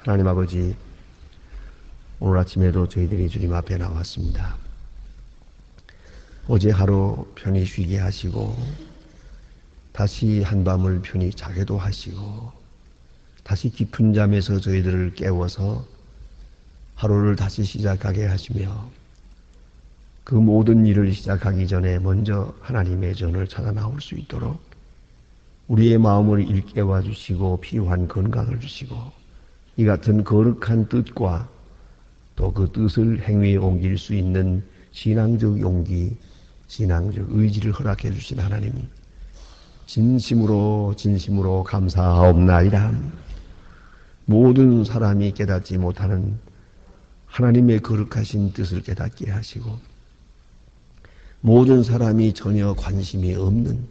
하나님 아버지, 오늘 아침에도 저희들이 주님 앞에 나왔습니다. 어제 하루 편히 쉬게 하시고 다시 한밤을 편히 자게도 하시고 다시 깊은 잠에서 저희들을 깨워서 하루를 다시 시작하게 하시며 그 모든 일을 시작하기 전에 먼저 하나님의 전을 찾아 나올 수 있도록 우리의 마음을 일깨워 주시고 필요한 건강을 주시고 이 같은 거룩한 뜻과 또 그 뜻을 행위에 옮길 수 있는 신앙적 용기, 신앙적 의지를 허락해 주신 하나님, 진심으로 감사하옵나이다. 모든 사람이 깨닫지 못하는 하나님의 거룩하신 뜻을 깨닫게 하시고 모든 사람이 전혀 관심이 없는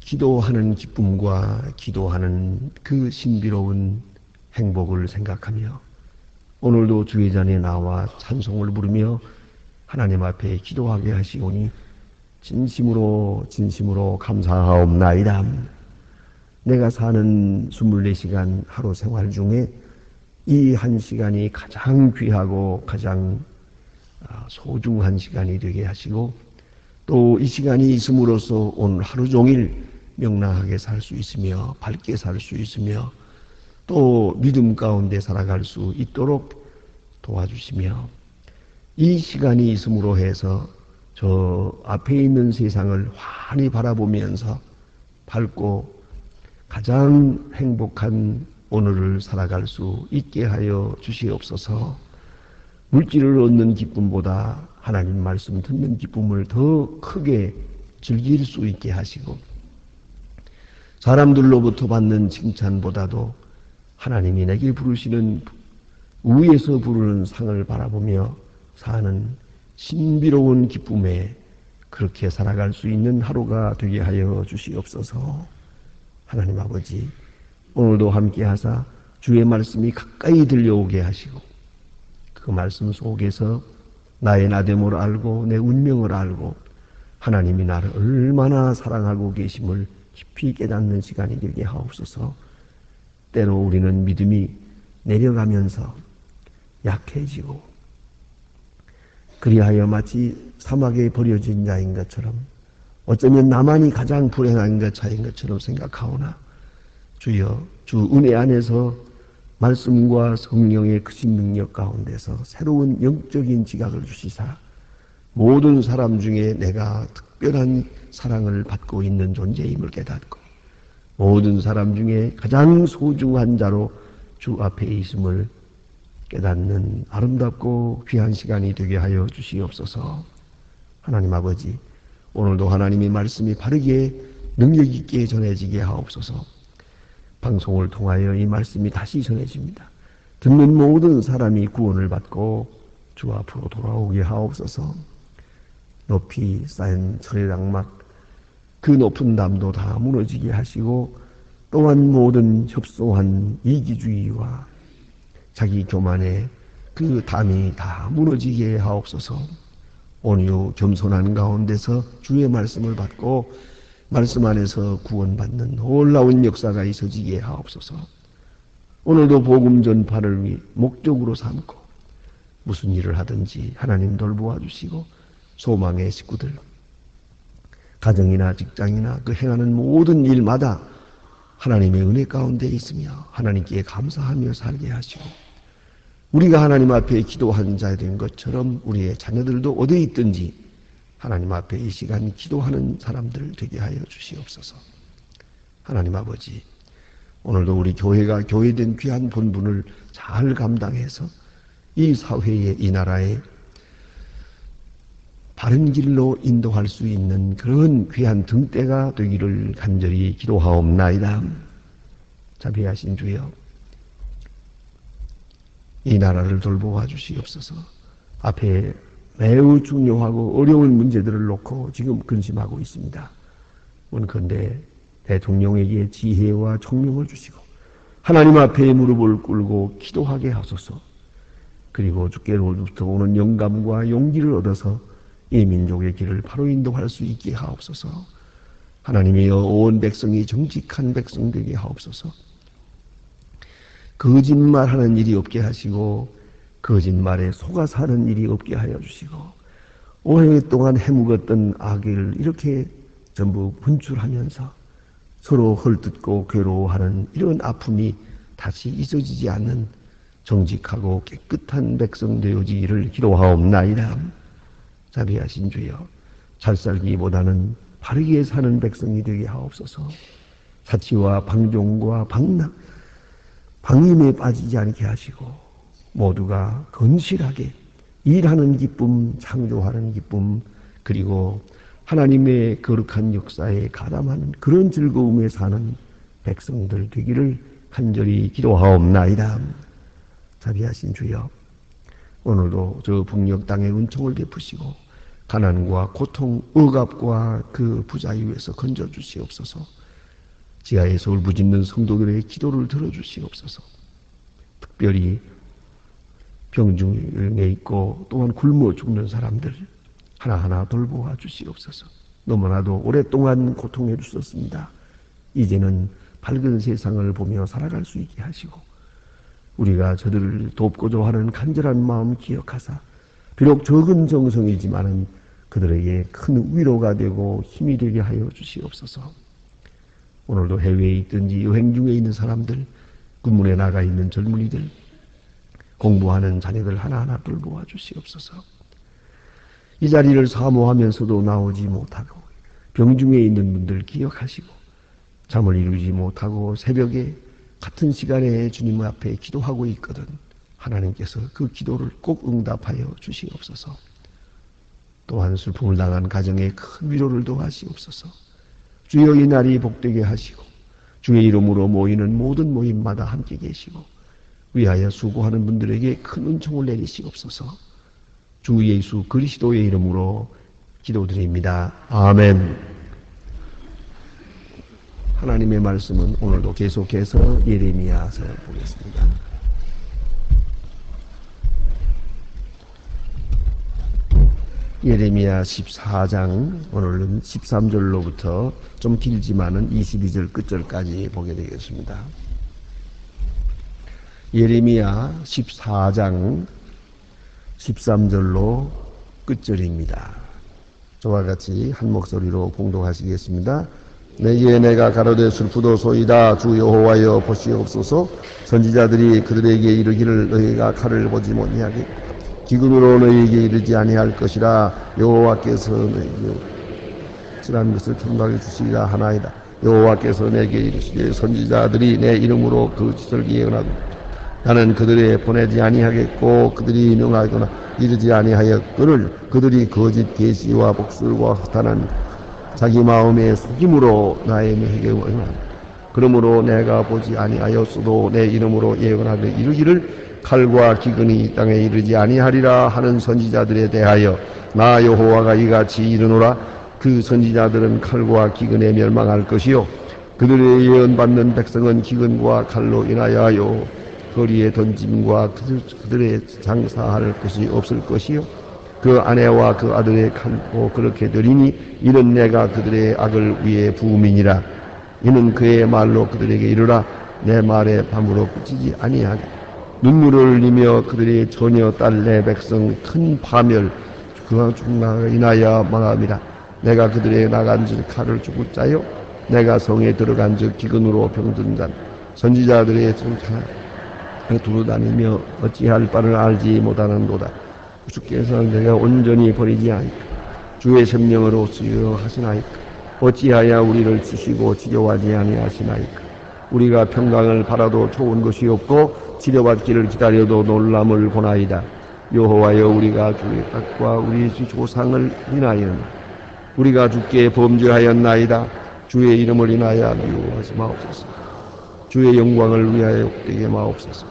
기도하는 기쁨과 기도하는 그 신비로운 행복을 생각하며 오늘도 주의 잔에 나와 찬송을 부르며 하나님 앞에 기도하게 하시오니 진심으로 감사하옵나이다. 내가 사는 24시간 하루 생활 중에 이 한 시간이 가장 귀하고 가장 소중한 시간이 되게 하시고 또 이 시간이 있음으로써 오늘 하루 종일 명랑하게 살 수 있으며 밝게 살 수 있으며 또 믿음 가운데 살아갈 수 있도록 도와주시며 이 시간이 있음으로 해서 저 앞에 있는 세상을 환히 바라보면서 밝고 가장 행복한 오늘을 살아갈 수 있게 하여 주시옵소서. 물질을 얻는 기쁨보다 하나님 말씀 듣는 기쁨을 더 크게 즐길 수 있게 하시고 사람들로부터 받는 칭찬보다도 하나님이 내게 부르시는 위에서 부르는 상을 바라보며 사는 신비로운 기쁨에 그렇게 살아갈 수 있는 하루가 되게 하여 주시옵소서. 하나님 아버지, 오늘도 함께 하사 주의 말씀이 가까이 들려오게 하시고 그 말씀 속에서 나의 나됨을 알고 내 운명을 알고 하나님이 나를 얼마나 사랑하고 계심을 깊이 깨닫는 시간이 되게 하옵소서. 때로 우리는 믿음이 내려가면서 약해지고 그리하여 마치 사막에 버려진 자인 것처럼 어쩌면 나만이 가장 불행한 자인 것처럼 생각하오나 주여 주 은혜 안에서 말씀과 성령의 크신 능력 가운데서 새로운 영적인 지각을 주시사 모든 사람 중에 내가 특별한 사랑을 받고 있는 존재임을 깨닫고 모든 사람 중에 가장 소중한 자로 주 앞에 있음을 깨닫는 아름답고 귀한 시간이 되게 하여 주시옵소서. 하나님 아버지, 오늘도 하나님의 말씀이 바르게 능력 있게 전해지게 하옵소서. 방송을 통하여 이 말씀이 다시 전해집니다. 듣는 모든 사람이 구원을 받고 주 앞으로 돌아오게 하옵소서. 높이 쌓인 철회당막 그 높은 담도 다 무너지게 하시고 또한 모든 협소한 이기주의와 자기 교만의 그 담이 다 무너지게 하옵소서. 온유 겸손한 가운데서 주의 말씀을 받고 말씀 안에서 구원받는 놀라운 역사가 있어지게 하옵소서. 오늘도 복음 전파를 목적으로 삼고 무슨 일을 하든지 하나님 돌보아 주시고 소망의 식구들 가정이나 직장이나 그 행하는 모든 일마다 하나님의 은혜 가운데 있으며 하나님께 감사하며 살게 하시고 우리가 하나님 앞에 기도하는 자 된 것처럼 우리의 자녀들도 어디에 있든지 하나님 앞에 이 시간 기도하는 사람들 되게 하여 주시옵소서. 하나님 아버지, 오늘도 우리 교회가 교회된 귀한 본분을 잘 감당해서 이 사회에 이 나라에 바른 길로 인도할 수 있는 그런 귀한 등대가 되기를 간절히 기도하옵나이다. 자비하신 주여, 이 나라를 돌보아 주시옵소서. 앞에 매우 중요하고 어려운 문제들을 놓고 지금 근심하고 있습니다. 원컨대 대통령에게 지혜와 총명을 주시고 하나님 앞에 무릎을 꿇고 기도하게 하소서. 그리고 주께로부터 오는 영감과 용기를 얻어서 이 민족의 길을 바로 인도할 수 있게 하옵소서. 하나님이여, 온 백성이 정직한 백성 되게 하옵소서. 거짓말하는 일이 없게 하시고 거짓말에 속아서 하는 일이 없게 하여 주시고 오랫동안 해묵었던 악을 이렇게 전부 분출하면서 서로 헐뜯고 괴로워하는 이런 아픔이 다시 잊어지지 않는 정직하고 깨끗한 백성 되어지기를 기도하옵나이다. 자비하신 주여, 잘 살기보다는 바르게 사는 백성이 되게 하옵소서. 사치와 방종과 방임에 빠지지 않게 하시고 모두가 건실하게 일하는 기쁨, 창조하는 기쁨, 그리고 하나님의 거룩한 역사에 가담하는 그런 즐거움에 사는 백성들 되기를 간절히 기도하옵나이다. 자비하신 주여, 오늘도 저 북녘 땅에 은총을 베푸시고 가난과 고통, 억압과 그 부자유에서 건져주시옵소서. 지하에서 울부짖는 성도들의 기도를 들어주시옵소서. 특별히 병중에 있고 또한 굶어 죽는 사람들 하나하나 돌보아 주시옵소서. 너무나도 오랫동안 고통해 주셨습니다. 이제는 밝은 세상을 보며 살아갈 수 있게 하시고 우리가 저들을 돕고자 하는 간절한 마음 기억하사 비록 적은 정성이지만은 그들에게 큰 위로가 되고 힘이 되게 하여 주시옵소서. 오늘도 해외에 있든지 여행 중에 있는 사람들, 군문에 나가 있는 젊은이들, 공부하는 자녀들 하나하나 돌보아 주시옵소서. 이 자리를 사모하면서도 나오지 못하고 병중에 있는 분들 기억하시고 잠을 이루지 못하고 새벽에 같은 시간에 주님 앞에 기도하고 있거든 하나님께서 그 기도를 꼭 응답하여 주시옵소서. 또한 슬픔을 당한 가정에 큰 위로를 도하시옵소서. 주여 이 날이 복되게 하시고 주의 이름으로 모이는 모든 모임마다 함께 계시고 위하여 수고하는 분들에게 큰 은총을 내리시옵소서. 주 예수 그리스도의 이름으로 기도드립니다. 아멘. 하나님의 말씀은 오늘도 계속해서 예레미야서 보겠습니다. 예레미야 14장 오늘은 13절로부터 좀 길지만은 22절 끝절까지 보게 되겠습니다. 예레미야 14장 13절로 끝절입니다. 저와 같이 한 목소리로 봉독하시겠습니다. 내게 내가 가로되 슬프도소이다. 주 여호와여 보시옵소서. 선지자들이 그들에게 이르기를 너희가 칼을 보지 못하겠고 기근으로 너희에게 이르지 아니할 것이라. 여호와께서 너희에게 지난 것을 경각해 주시리라 하나이다. 여호와께서 내게 이르시되 선지자들이 내 이름으로 그 짓을 예언하고 나는 그들에 보내지 아니하겠고 그들이 능하거나 이르지 아니하였거늘 그들이 거짓 계시와 복술과 허탄한 자기 마음의 속임으로 나의 명에게 원한다. 그러므로 내가 보지 아니하였어도 내 이름으로 예언하되 이르기를 칼과 기근이 이 땅에 이르지 아니하리라 하는 선지자들에 대하여 나 여호와가 이같이 이르노라. 그 선지자들은 칼과 기근에 멸망할 것이요 그들의 예언받는 백성은 기근과 칼로 인하여 거리에 던짐과 그들의 장사할 것이 없을 것이요 그 아내와 그 아들의 칼로 그렇게 되리니 이는 내가 그들의 악을 위해 부음이니라. 이는 그의 말로 그들에게 이르라. 내 말에 밤으로 그치지 아니하게 눈물을 흘리며 그들의 처녀 딸 내 백성 큰 파멸 그가 죽나가 인하여 망함이라. 내가 그들의 나간즉 칼을 주고 짜요 내가 성에 들어간즉 기근으로 병든 자 선지자들의 정탐 두루다니며 어찌할 바를 알지 못하는도다. 주께서 내가 온전히 버리지 아니까 주의 생명으로 쓰여 하시나이까. 어찌하여 우리를 치시고 치료하지 아니하시나이까. 우리가 평강을 바라도 좋은 것이 없고 치료받기를 기다려도 놀람을 보나이다. 여호와여 우리가 주의 뜻과 우리 조상을 인하여 우리가 주께 범죄하였나이다. 주의 이름을 인하여 미워하지 마옵소서. 주의 영광을 위하여 복되게 마옵소서.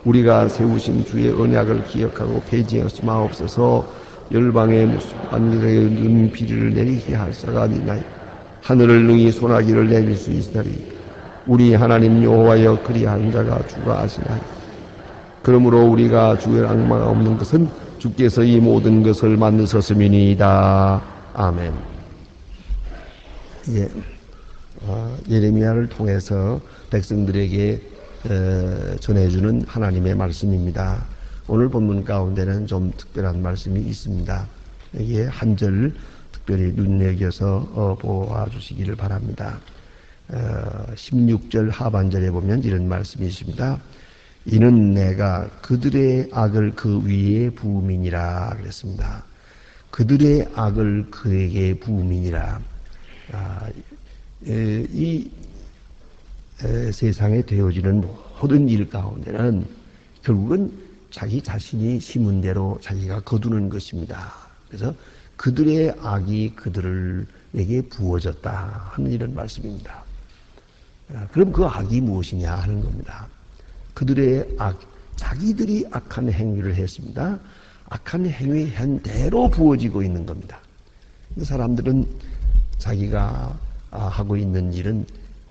우리가 세우신 주의 언약을 기억하고 폐지하지 마옵소서. 열방의 모습 하늘의 눈 비를 내리게 할 자가 있나이까. 하늘을 능히 소나기를 내릴 수 있으리이까. 우리 하나님 여호와여 그리한 자가 주가 아시나이까. 그러므로 우리가 주의 악마가 없는 것은 주께서 이 모든 것을 만드셨음이니이다. 아멘. 이제 예레미야를 통해서 백성들에게 전해주는 하나님의 말씀입니다. 오늘 본문 가운데는 좀 특별한 말씀이 있습니다. 여기에 한 절 특별히 눈여겨서 보아주시기를 바랍니다. 16절 하반절에 보면 이런 말씀이 있습니다. 이는 내가 그들의 악을 그 위에 부음이니라 그랬습니다. 그들의 악을 그에게 부음이니라. 이 세상에 되어지는 모든 일 가운데는 결국은 자기 자신이 심은 대로 자기가 거두는 것입니다. 그래서 그들의 악이 그들에게 부어졌다 하는 이런 말씀입니다. 그럼 그 악이 무엇이냐 하는 겁니다. 그들의 악, 자기들이 악한 행위를 했습니다. 악한 행위 한 대로 부어지고 있는 겁니다. 사람들은 자기가 하고 있는 일은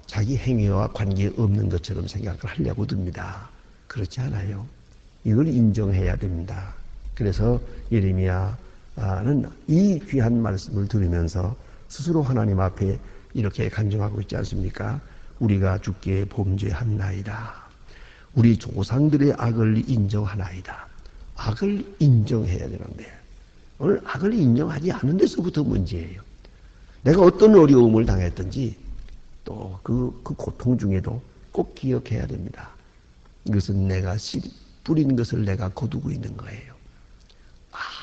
자기 행위와 관계없는 것처럼 생각을 하려고 듭니다. 그렇지 않아요. 이걸 인정해야 됩니다. 그래서 예레미야는 이 귀한 말씀을 들으면서 스스로 하나님 앞에 이렇게 간증하고 있지 않습니까? 우리가 주께 범죄한나이다. 우리 조상들의 악을 인정하나이다. 악을 인정해야 되는데 오늘 악을 인정하지 않은 데서부터 문제예요. 내가 어떤 어려움을 당했든지 또 그 고통 중에도 꼭 기억해야 됩니다. 이것은 내가 뿌린 것을 내가 거두고 있는 거예요.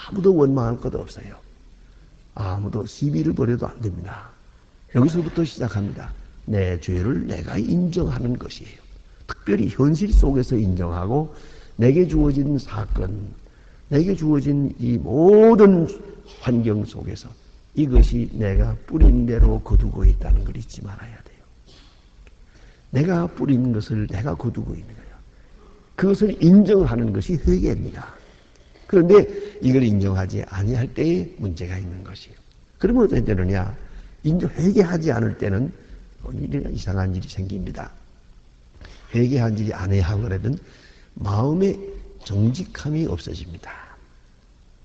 아무도 원망할 것 없어요. 아무도 시비를 벌여도 안 됩니다. 여기서부터 시작합니다. 내 죄를 내가 인정하는 것이에요. 특별히 현실 속에서 인정하고 내게 주어진 사건, 내게 주어진 이 모든 환경 속에서 이것이 내가 뿌린 대로 거두고 있다는 걸 잊지 말아야 돼요. 내가 뿌린 것을 내가 거두고 있는 거예요. 그것을 인정하는 것이 회개입니다. 그런데 이걸 인정하지 아니할 때에 문제가 있는 것이에요. 그러면 어떻게 되느냐? 회개하지 않을 때는 이상한 일이 생깁니다. 회개한 일이 아니하거든 마음의 정직함이 없어집니다.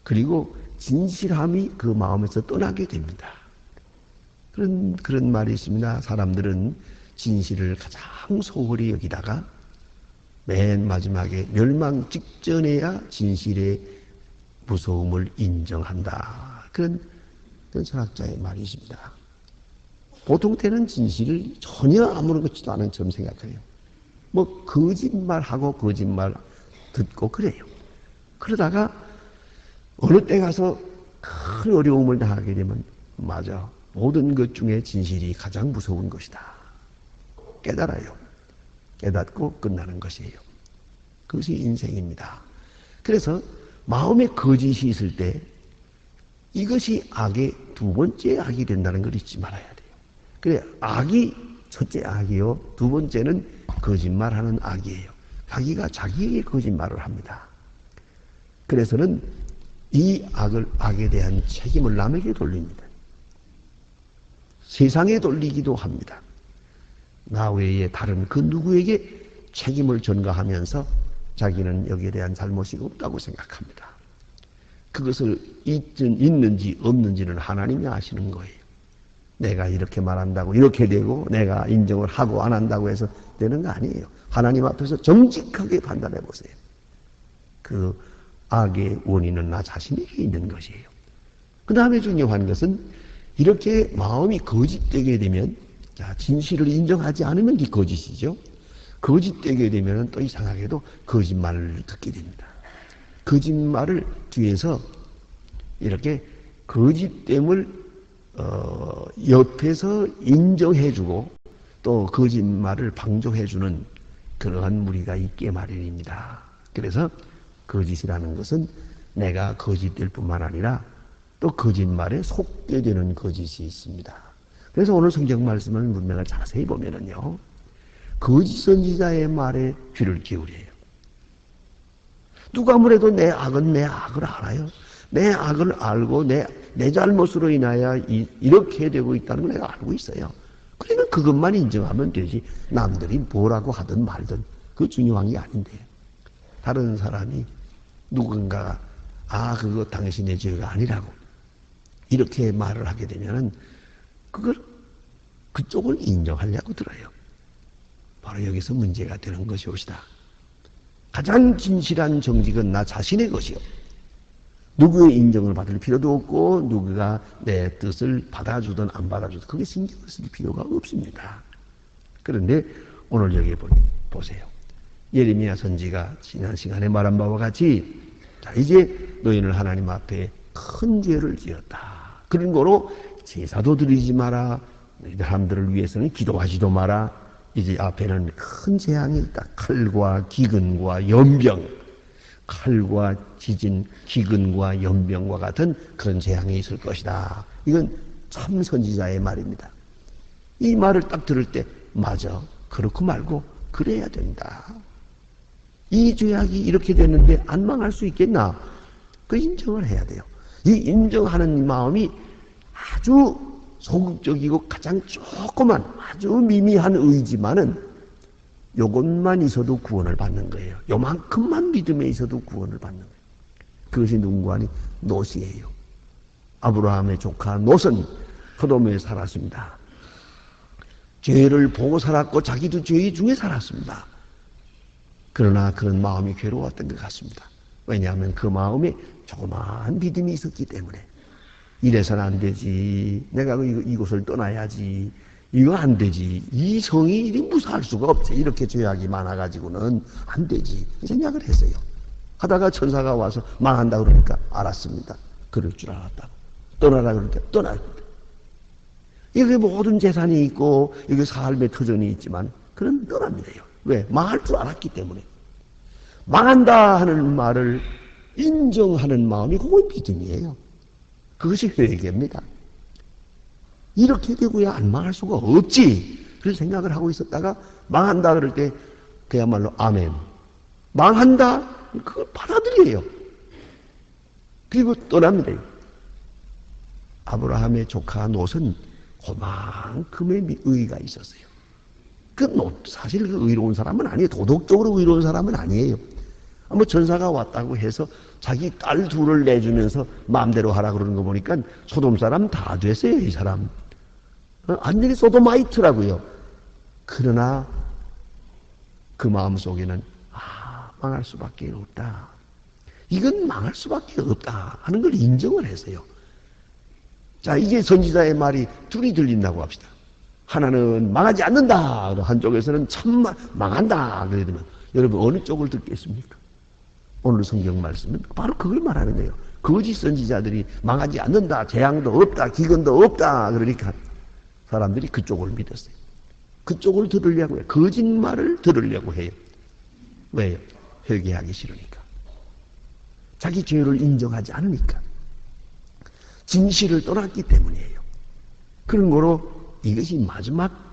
그리고 진실함이 그 마음에서 떠나게 됩니다. 그런 말이 있습니다. 사람들은 진실을 가장 소홀히 여기다가 맨 마지막에 멸망 직전에야 진실의 무서움을 인정한다. 그런 철학자의 말이 있습니다. 보통 때는 진실을 전혀 아무렇지도 않은 처럼 생각해요. 뭐 거짓말하고 거짓말 듣고 그래요. 그러다가 어느 때 가서 큰 어려움을 당하게 되면 맞아. 모든 것 중에 진실이 가장 무서운 것이다. 깨달아요. 깨닫고 끝나는 것이에요. 그것이 인생입니다. 그래서 마음에 거짓이 있을 때 이것이 악의 두 번째 악이 된다는 걸 잊지 말아야 돼요. 그래, 악이 첫째 악이요. 두 번째는 거짓말하는 악이에요. 자기가 자기에게 거짓말을 합니다. 그래서는 이 악에 대한 책임을 남에게 돌립니다. 세상에 돌리기도 합니다. 나 외에 다른 그 누구에게 책임을 전가하면서 자기는 여기에 대한 잘못이 없다고 생각합니다. 그것을 있는지 없는지는 하나님이 아시는 거예요. 내가 이렇게 말한다고 이렇게 되고 내가 인정을 하고 안 한다고 해서 되는 거 아니에요. 하나님 앞에서 정직하게 판단해 보세요. 그 악의 원인은 나 자신에게 있는 것이에요. 그 다음에 중요한 것은 이렇게 마음이 거짓되게 되면 자, 진실을 인정하지 않으면 이 거짓이죠. 거짓되게 되면 또 이상하게도 거짓말을 듣게 됩니다. 거짓말을 뒤에서 이렇게 거짓됨을 옆에서 인정해주고 또 거짓말을 방조해주는 그러한 무리가 있게 마련입니다. 그래서 거짓이라는 것은 내가 거짓될 뿐만 아니라 또 거짓말에 속게 되는 거짓이 있습니다. 그래서 오늘 성경 말씀을 문맥을 자세히 보면은요, 거짓 선지자의 말에 귀를 기울여요. 누가 뭐래도 내 악은 내 악을 알아요. 내 악을 알고 내 잘못으로 인하여 이렇게 되고 있다는 걸 내가 알고 있어요. 그러면 그것만 인정하면 되지. 남들이 뭐라고 하든 말든 그거 중요한 게 아닌데. 다른 사람이 누군가가 그거 당신의 죄가 아니라고 이렇게 말을 하게 되면은 그쪽을 인정하려고 들어요. 바로 여기서 문제가 되는 것이옵시다. 가장 진실한 정직은 나 자신의 것이요. 누구의 인정을 받을 필요도 없고 누구가 내 뜻을 받아주든 안 받아주든 그게 신경을 쓸 필요가 없습니다. 그런데 오늘 여기 보세요. 예레미야 선지가 지난 시간에 말한 바와 같이 자 이제 너희는 하나님 앞에 큰 죄를 지었다. 그런 거로 제사도 드리지 마라. 너희들 사람들을 위해서는 기도하지도 마라. 이제 앞에는 큰 재앙이 있다. 칼과 기근과 연병, 칼과 지진, 기근과 연병과 같은 그런 재앙이 있을 것이다. 이건 참 선지자의 말입니다. 이 말을 딱 들을 때 맞아. 그렇고 말고 그래야 된다. 이 죄악이 이렇게 됐는데 안 망할 수 있겠나? 그 인정을 해야 돼요. 이 인정하는 마음이 아주 소극적이고 가장 조그만 아주 미미한 의지만은 요것만 있어도 구원을 받는 거예요. 요만큼만 믿음에 있어도 구원을 받는 거예요. 그것이 누군가 하니 롯이에요. 아브라함의 조카 롯은 소돔에 살았습니다. 죄를 보고 살았고 자기도 죄 중에 살았습니다. 그러나 그런 마음이 괴로웠던 것 같습니다. 왜냐하면 그 마음에 조그마한 믿음이 있었기 때문에 이래서는 안 되지. 내가 이곳을 떠나야지. 이거 안 되지. 이 성이 이리 무사할 수가 없지. 이렇게 죄악이 많아가지고는 안 되지. 생각을 했어요. 하다가 천사가 와서 망한다 그러니까 알았습니다. 그럴 줄 알았다고. 떠나라 그러니까 떠납니다. 여기 모든 재산이 있고 여기 삶의 터전이 있지만 그는 떠납니다. 왜? 망할 줄 알았기 때문에. 망한다 하는 말을 인정하는 마음이 그건 믿음이에요. 그것이 회개입니다. 이렇게 되고야 안 망할 수가 없지. 그런 생각을 하고 있었다가 망한다 그럴 때 그야말로 아멘. 망한다? 그걸 받아들여요. 그리고 떠납니다. 아브라함의 조카 롯은 그만큼의 의의가 있었어요. 그 롯, 사실 그 의로운 사람은 아니에요. 도덕적으로 의로운 사람은 아니에요. 뭐 전사가 왔다고 해서 자기 딸 둘을 내주면서 마음대로 하라 그러는 거 보니까 소돔 사람 다 됐어요, 이 사람. 완전히 소도마이트라고요. 그러나 그 마음 속에는 망할 수밖에 없다. 이건 망할 수밖에 없다 하는 걸 인정을 했어요. 자, 이제 선지자의 말이 둘이 들린다고 합시다. 하나는 망하지 않는다. 한쪽에서는 참만 망한다. 그러면 여러분 어느 쪽을 듣겠습니까? 오늘 성경 말씀은 바로 그걸 말하는 거예요. 거짓 선지자들이 망하지 않는다. 재앙도 없다. 기근도 없다. 그러니까 사람들이 그쪽을 믿었어요. 그쪽을 들으려고 해요. 거짓말을 들으려고 해요. 왜요? 회개하기 싫으니까. 자기 죄를 인정하지 않으니까. 진실을 떠났기 때문이에요. 그런 거로 이것이 마지막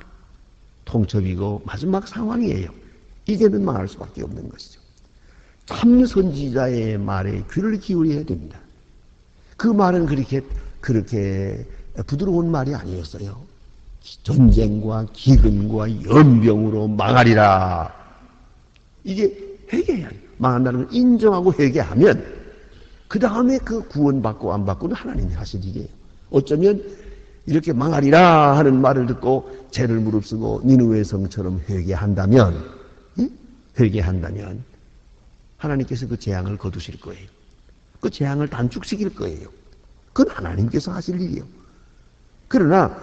통첩이고 마지막 상황이에요. 이제는 망할 수밖에 없는 것이죠. 참 선지자의 말에 귀를 기울여야 됩니다. 그 말은 그렇게 부드러운 말이 아니었어요. 전쟁과 기근과 연병으로 망하리라. 이제 회개해야 해요. 망한다는 걸 인정하고 회개하면 그 다음에 그 구원받고 안 받고는 하나님이 하실 일이에요. 어쩌면 이렇게 망하리라 하는 말을 듣고 죄를 무릅쓰고 니느웨 성처럼 회개한다면 하나님께서 그 재앙을 거두실 거예요. 그 재앙을 단축시킬 거예요. 그건 하나님께서 하실 일이에요. 그러나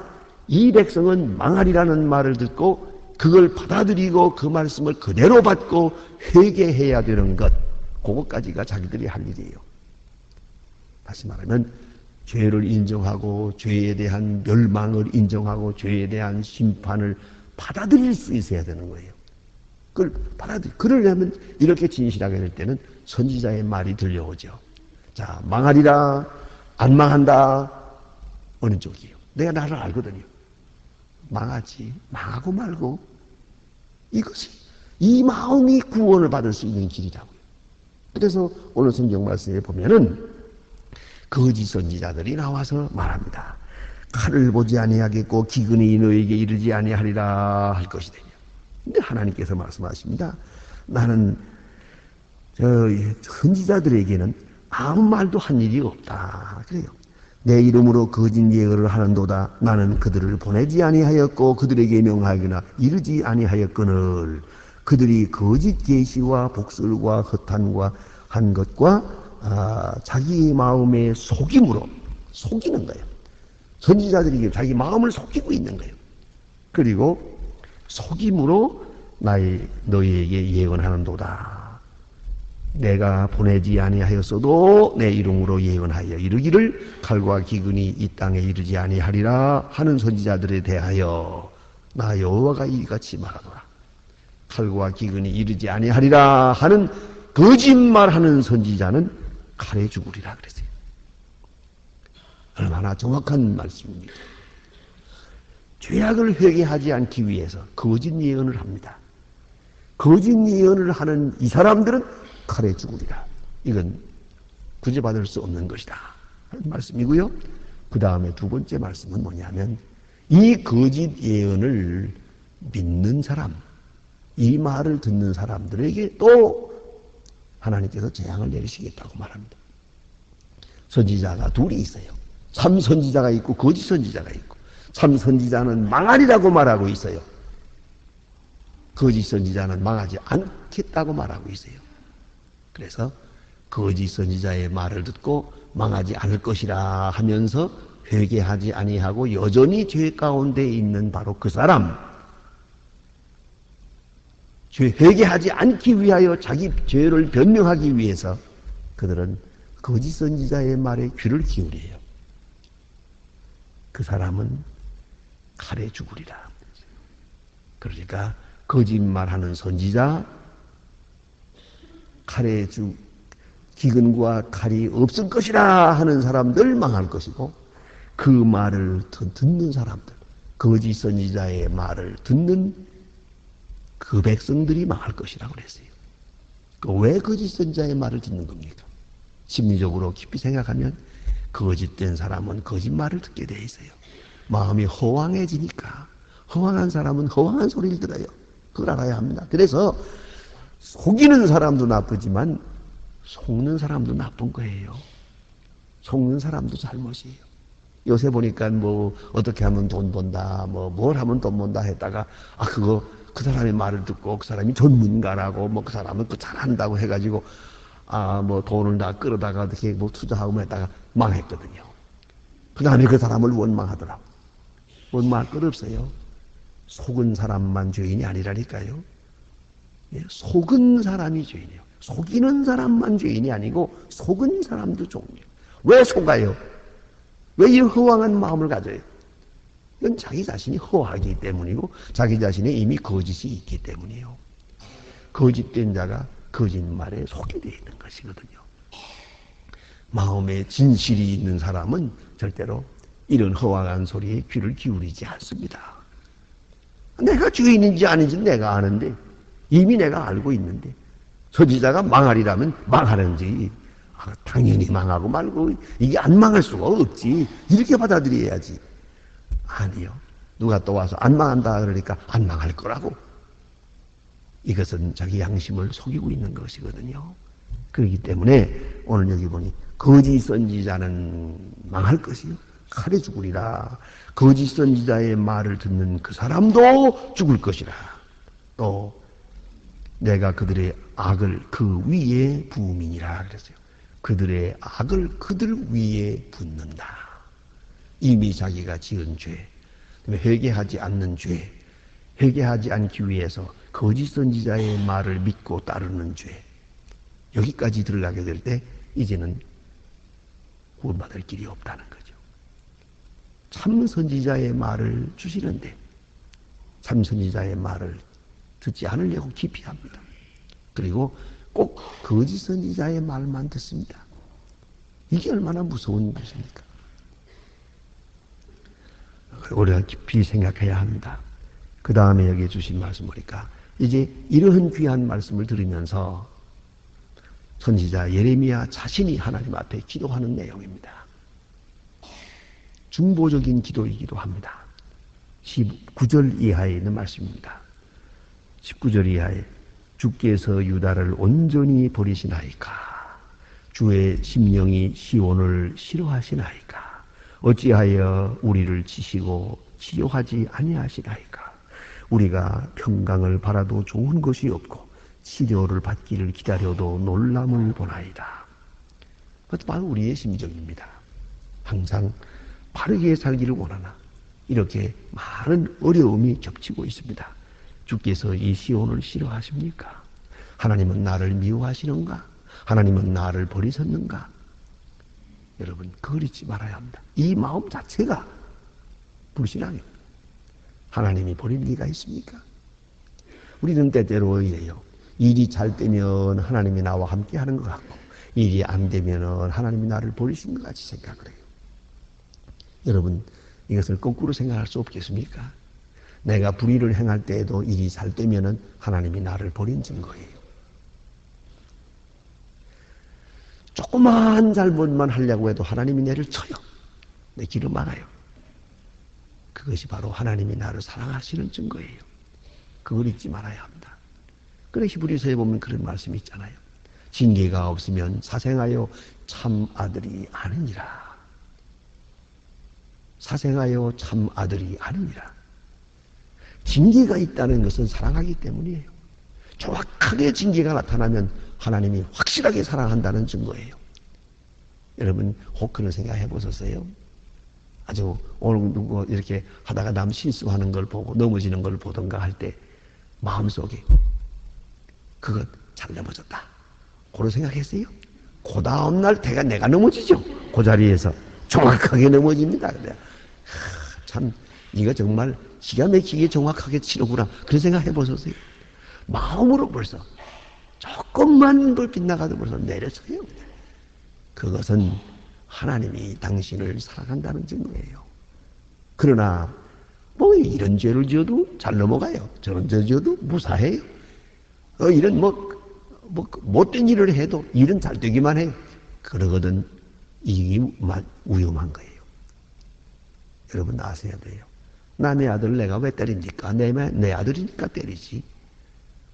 이 백성은 망하리라는 말을 듣고 그걸 받아들이고 그 말씀을 그대로 받고 회개해야 되는 것, 그것까지가 자기들이 할 일이에요. 다시 말하면 죄를 인정하고 죄에 대한 멸망을 인정하고 죄에 대한 심판을 받아들일 수 있어야 되는 거예요. 그걸 그러려면 이렇게 진실하게 될 때는 선지자의 말이 들려오죠. 자, 망하리라, 안 망한다. 어느 쪽이에요? 내가 나를 알거든요. 망하지, 망하고 말고. 이것이, 이 마음이 구원을 받을 수 있는 길이라고요. 그래서 오늘 성경 말씀에 보면은 거짓 선지자들이 나와서 말합니다. 칼을 보지 아니하겠고 기근이 너에게 이르지 아니하리라 할 것이다. 근데 하나님께서 말씀하십니다. 나는 선지자들에게는 아무 말도 한 일이 없다. 그래요. 내 이름으로 거짓 예언을 하는도다. 나는 그들을 보내지 아니하였고 그들에게 명하거나 이르지 아니하였거늘 그들이 거짓 계시와 복설과 허탄과 한 것과 자기 마음의 속임으로 속이는 거예요. 선지자들이 자기 마음을 속이고 있는 거예요. 그리고 속임으로 너희에게 예언하는도다. 내가 보내지 아니하였어도 내 이름으로 예언하여 이르기를 칼과 기근이 이 땅에 이르지 아니하리라 하는 선지자들에 대하여 나 여호와가 이같이 말하노라. 칼과 기근이 이르지 아니하리라 하는 거짓말하는 선지자는 칼에 죽으리라 그랬어요. 얼마나 정확한 말씀입니다. 죄악을 회개하지 않기 위해서 거짓 예언을 합니다. 거짓 예언을 하는 이 사람들은 칼에 죽으리라. 이건 구제받을 수 없는 것이다 하는 말씀이고요. 그 다음에 두 번째 말씀은 뭐냐면 이 거짓 예언을 믿는 사람, 이 말을 듣는 사람들에게 또 하나님께서 재앙을 내리시겠다고 말합니다. 선지자가 둘이 있어요. 참 선지자가 있고 거짓 선지자가 있고, 참 선지자는 망하리라고 말하고 있어요. 거짓 선지자는 망하지 않겠다고 말하고 있어요. 그래서 거짓 선지자의 말을 듣고 망하지 않을 것이라 하면서 회개하지 아니하고 여전히 죄 가운데 있는 바로 그 사람, 회개하지 않기 위하여 자기 죄를 변명하기 위해서 그들은 거짓 선지자의 말에 귀를 기울여요. 그 사람은 칼에 죽으리라. 그러니까 거짓말하는 선지자, 칼에 기근과 칼이 없을 것이라 하는 사람들 망할 것이고, 그 말을 듣는 사람들, 거짓 선지자의 말을 듣는 그 백성들이 망할 것이라고 그랬어요. 왜 거짓 선지자의 말을 듣는 겁니까? 심리적으로 깊이 생각하면 거짓된 사람은 거짓말을 듣게 돼 있어요. 마음이 허황해지니까 허황한 사람은 허황한 소리를 들어요. 그걸 알아야 합니다. 그래서 속이는 사람도 나쁘지만 속는 사람도 나쁜 거예요. 속는 사람도 잘못이에요. 요새 보니까 뭐 어떻게 하면 돈 번다, 뭘 하면 돈 번다 했다가 그 사람의 말을 듣고 그 사람이 전문가라고 그 사람은 그 잘한다고 해가지고 돈을 다 끌어다가 어떻게 투자하고 했다가 망했거든요. 그 다음에 그 사람을 원망하더라고. 원망할 것 없어요. 속은 사람만 죄인이 아니라니까요. 속은 사람이 죄인이에요. 속이는 사람만 죄인이 아니고 속은 사람도 죄인이에요. 왜 속아요? 왜 이 허황한 마음을 가져요? 이건 자기 자신이 허하기 때문이고 자기 자신에 이미 거짓이 있기 때문이에요. 거짓된 자가 거짓말에 속게 되어 있는 것이거든요. 마음에 진실이 있는 사람은 절대로 이런 허황한 소리에 귀를 기울이지 않습니다. 내가 죄인인지 아닌지 내가 아는데, 이미 내가 알고 있는데, 선지자가 망하리라면 망하는지, 당연히 망하고 말고 이게 안 망할 수가 없지, 이렇게 받아들여야지. 아니요. 누가 또 와서 안 망한다 그러니까 안 망할 거라고. 이것은 자기 양심을 속이고 있는 것이거든요. 그렇기 때문에 오늘 여기 보니 거짓 선지자는 망할 것이요 칼에 죽으리라. 거짓 선지자의 말을 듣는 그 사람도 죽을 것이라. 또 내가 그들의 악을 그 위에 부음이니라 그랬어요. 그들의 악을 그들 위에 붓는다. 이미 자기가 지은 죄, 회개하지 않는 죄, 회개하지 않기 위해서 거짓 선지자의 말을 믿고 따르는 죄, 여기까지 들어가게 될 때 이제는 구원받을 길이 없다는 거죠. 참 선지자의 말을 주시는데 참 선지자의 말을 듣지 않으려고 기피합니다. 그리고 꼭 거짓 선지자의 말만 듣습니다. 이게 얼마나 무서운 것입니까? 우리가 깊이 생각해야 합니다. 그 다음에 여기에 주신 말씀 보니까 이제 이러한 귀한 말씀을 들으면서 선지자 예레미야 자신이 하나님 앞에 기도하는 내용입니다. 중보적인 기도이기도 합니다. 19절 이하에 있는 말씀입니다. 19절 이하에 주께서 유다를 온전히 버리시나이까? 주의 심령이 시온을 싫어하시나이까? 어찌하여 우리를 치시고 치료하지 아니하시나이까. 우리가 평강을 바라도 좋은 것이 없고 치료를 받기를 기다려도 놀람을 보나이다. 그것도 바로 우리의 심정입니다. 항상 바르게 살기를 원하나 이렇게 많은 어려움이 겹치고 있습니다. 주께서 이 시온을 싫어하십니까? 하나님은 나를 미워하시는가? 하나님은 나를 버리셨는가? 여러분, 그걸 잊지 말아야 합니다. 이 마음 자체가 불신앙입니다. 하나님이 버릴 리가 있습니까? 우리는 때때로 이래요. 일이 잘 되면 하나님이 나와 함께 하는 것 같고 일이 안 되면 하나님이 나를 버리신 것 같이 생각을 해요. 여러분, 이것을 거꾸로 생각할 수 없겠습니까? 내가 불의를 행할 때에도 일이 잘 되면 하나님이 나를 버린 증거예요. 조그마한 잘못만 하려고 해도 하나님이 나를 쳐요. 내 길을 막아요. 그것이 바로 하나님이 나를 사랑하시는 증거예요. 그걸 잊지 말아야 합니다. 그래 히브리서에 보면 그런 말씀이 있잖아요. 징계가 없으면 사생하여 참 아들이 아니니라. 사생하여 참 아들이 아니니라. 징계가 있다는 것은 사랑하기 때문이에요. 정확하게 징계가 나타나면 하나님이 확실하게 사랑한다는 증거예요. 여러분 혹 그런 생각 해보셨어요? 아주 오늘 누구 이렇게 하다가 남 실수하는 걸 보고 넘어지는 걸 보던가 할 때 마음속에 그것 잘 넘어졌다. 그런 생각했어요? 그 다음날 내가 넘어지죠. 그 자리에서 정확하게 넘어집니다. 그래. 참 이거 정말 기가 막히게 정확하게 치르구나. 그런 생각 해보셨어요? 마음으로 벌써 조금만 불빛 나가도 벌써 내려서요. 그것은 하나님이 당신을 사랑한다는 증거예요. 그러나 뭐 이런 죄를 지어도 잘 넘어가요. 저런 죄를 지어도 무사해요. 이런 못된 일을 해도 일은 잘 되기만 해요. 그러거든 이게 위험한 거예요. 여러분 아셔야 돼요. 남의 아들을 내가 왜 때립니까? 내 아들이니까 때리지.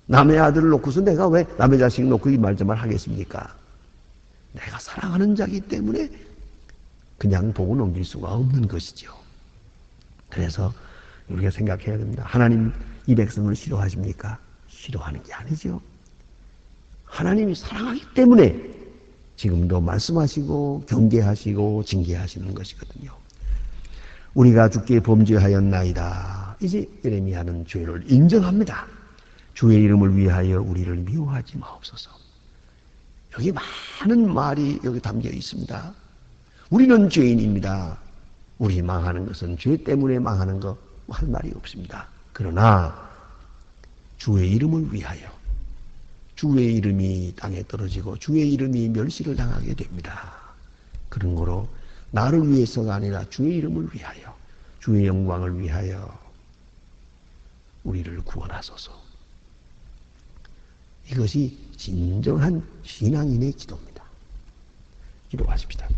남의 아들을 놓고서 내가 왜 남의 자식 놓고 이 말 저 말 하겠습니까? 내가 사랑하는 자기 때문에 그냥 보고 넘길 수가 없는 것이죠. 그래서 우리가 생각해야 됩니다. 하나님 이 백성을 싫어하십니까? 싫어하는 게 아니죠. 하나님이 사랑하기 때문에 지금도 말씀하시고 경계하시고 징계하시는 것이거든요. 우리가 주께 범죄하였나이다. 이제 예레미야는 죄를 인정합니다. 주의 이름을 위하여 우리를 미워하지 마옵소서. 여기 많은 말이 여기 담겨 있습니다. 우리는 죄인입니다. 우리 망하는 것은 죄 때문에 망하는 거 할 말이 없습니다. 그러나 주의 이름을 위하여 주의 이름이 땅에 떨어지고 주의 이름이 멸시를 당하게 됩니다. 그런 거로 나를 위해서가 아니라 주의 이름을 위하여 주의 영광을 위하여 우리를 구원하소서. 이것이 진정한 신앙인의 기도입니다. 기도하십시다.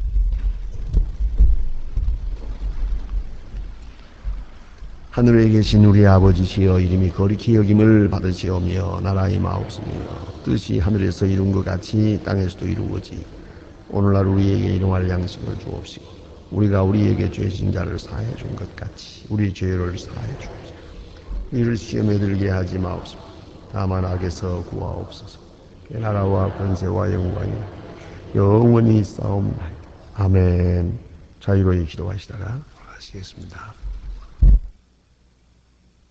하늘에 계신 우리 아버지시여 이름이 거룩히 여김을 받으시오며 나라의 마옵소며 뜻이 하늘에서 이룬 것 같이 땅에서도 이루어지 오늘날 우리에게 일용할 양식을 주옵시고 우리가 우리에게 죄진 자를 사해 준 것 같이 우리 죄를 사해 주옵소서. 이를 시험에 들게 하지 마옵소서. 다만 악에서 구하옵소서. 나라와 권세와 영광이 영원히 싸움나이다. 아멘. 자유로이 기도하시다가 하시겠습니다.